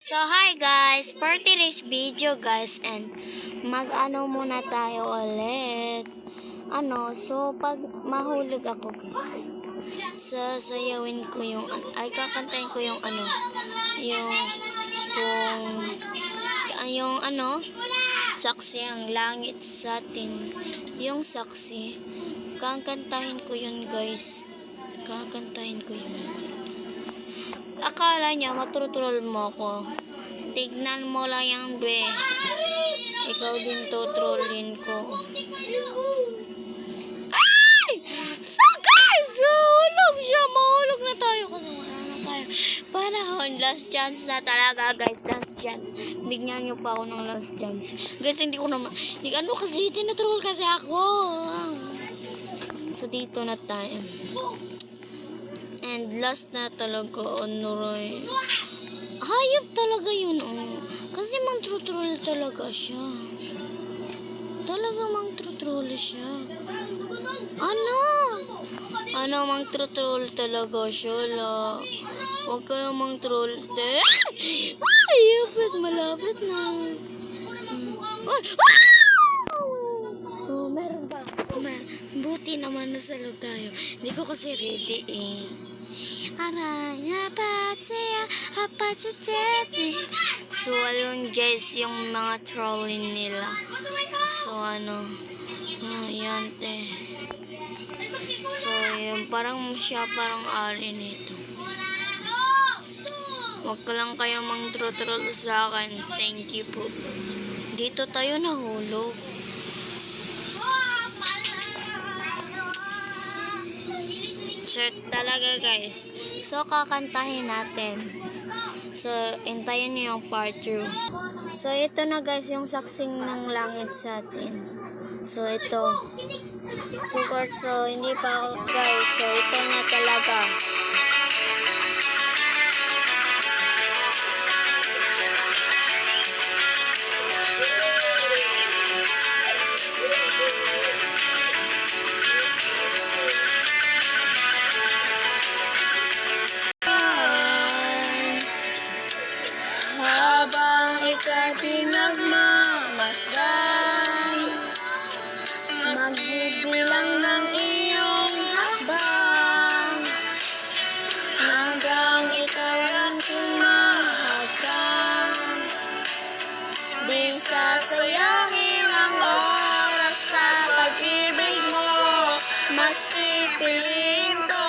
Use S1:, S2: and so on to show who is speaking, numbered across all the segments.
S1: So hi guys, for today's video guys, and mag-ano muna tayo ulit. Pag mahulog ako guys, sasayawin ko yung, kakantahin ko yung saksi ang langit sa atin. Yung saksi, kakantahin ko yun guys. Kakantahin ko yun. Akala niya matutrol mo ko. Tignan mo lang yan, be. Ikaw din tutrolin ko. Ay! So guys, hulog siya. Mahulog na tayo kasi wala na tayo. Panahon, last chance na talaga guys. Last chance. Bigyan niyo pa ako ng last chance. Guys, hindi ko naman. Kasi tinatrol kasi ako. So dito na tayo. And last na talaga, Roy. Hayop talaga yun, Kasi mang-troll talaga siya. Talaga mang-troll siya. Mang-troll talaga siya, la. Huwag kayo mang-troll. Hayop, malapit na. Meron ba? Buti naman nasalog tayo. Hindi ko kasi ready So, guys, yung mga trolling nila. So, yan, te. So, yun, parang ari nito. Huwag ka lang kayo mang-troll sa akin. Thank you po. Dito tayo nahulog. Shirt talaga guys. So kakantahin natin. So hintayin niyo yung part 2. So ito na guys yung saksing ng langit sa atin. So ito. So hindi pa ako guys. So ito na talaga.
S2: Ika'y pinagmamasdan, magbibilang ng iyong hakbang, hanggang ika'y aking mahagkan. Di sasayangin ang oras sa pag-ibig mo, mas pipiliin ko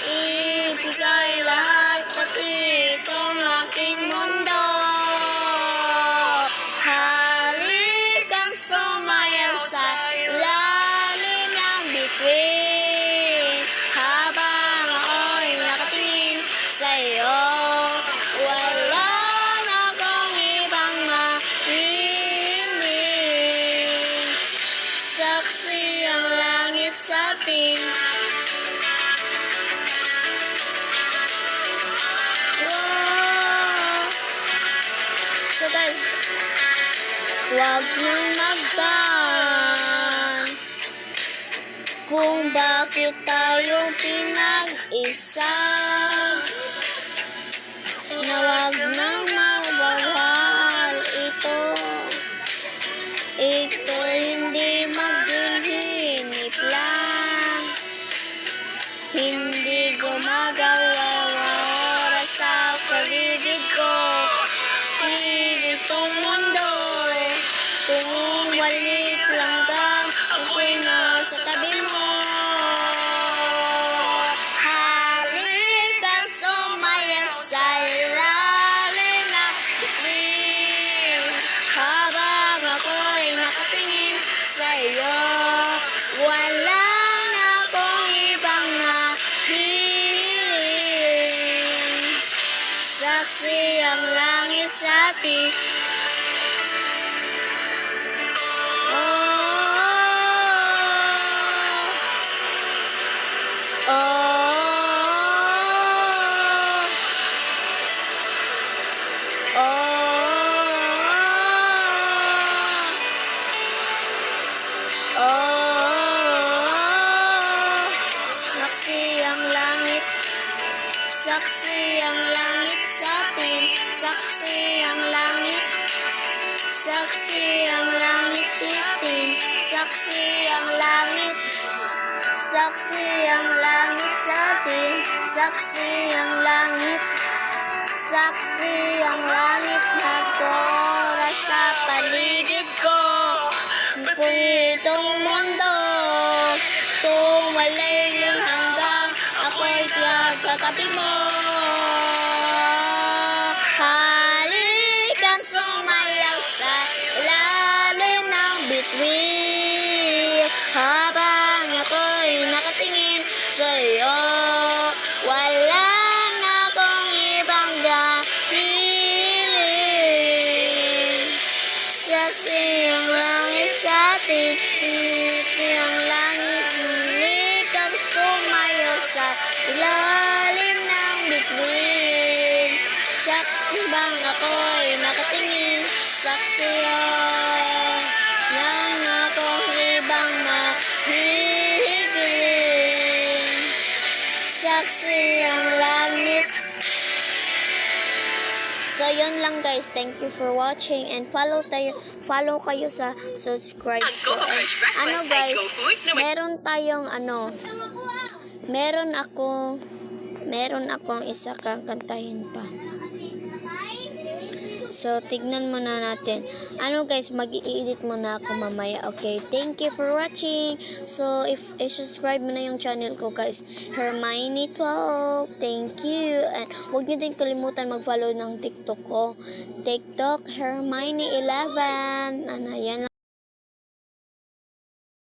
S2: ibigay lahat, pati itong aking mundo. Saksi ang langit sa atin. Wow. So guys, huwag niyong magdan kung bakit tayong pinag-isa, na huwag nang mabawal ito. Ito hindi maghihinip lang, hindi gumagawa oras sa paligid ko. Itong mundo, kung walit langgam, ako'y nasa tabi mo. Halika sumaya sa ilalim ng bituin, habang ako'y nakatingin sa iyo. Wala na akong ibang nahihiling. Saksi ang langit sa atin. Saksi ang langit sa atin. Saksi
S1: Saksi ang langit, saksi ang langit na oras sa paligid ko. Itong mundo, tumalim hanggang ako'y tiyak sa tabi mo. Halikan sumayaw sa ilalim ng bituin, habang ako'y nakatingin sa'yo. Wala na akong ibang dahilan. Saksi ang langit sa atin, ang langit mulikang sumayaw sa ilalim ng bituin. Saksi bang ako'y nakatingin, saksi yan akong ibang mahihigin. Saksi ang langit. So, yun lang guys. Thank you for watching and follow kayo sa subscribe ko. And, ano guys, meron tayong meron akong isa kakantahin pa. So, tignan muna natin. Ano guys, mag-i-edit muna ako mamaya. Okay, thank you for watching. So, if subscribe mo na yung channel ko guys, Hermione 12. Thank you. And huwag niyo din kalimutan mag-follow ng TikTok ko. TikTok, Hermione 11. Yan lang.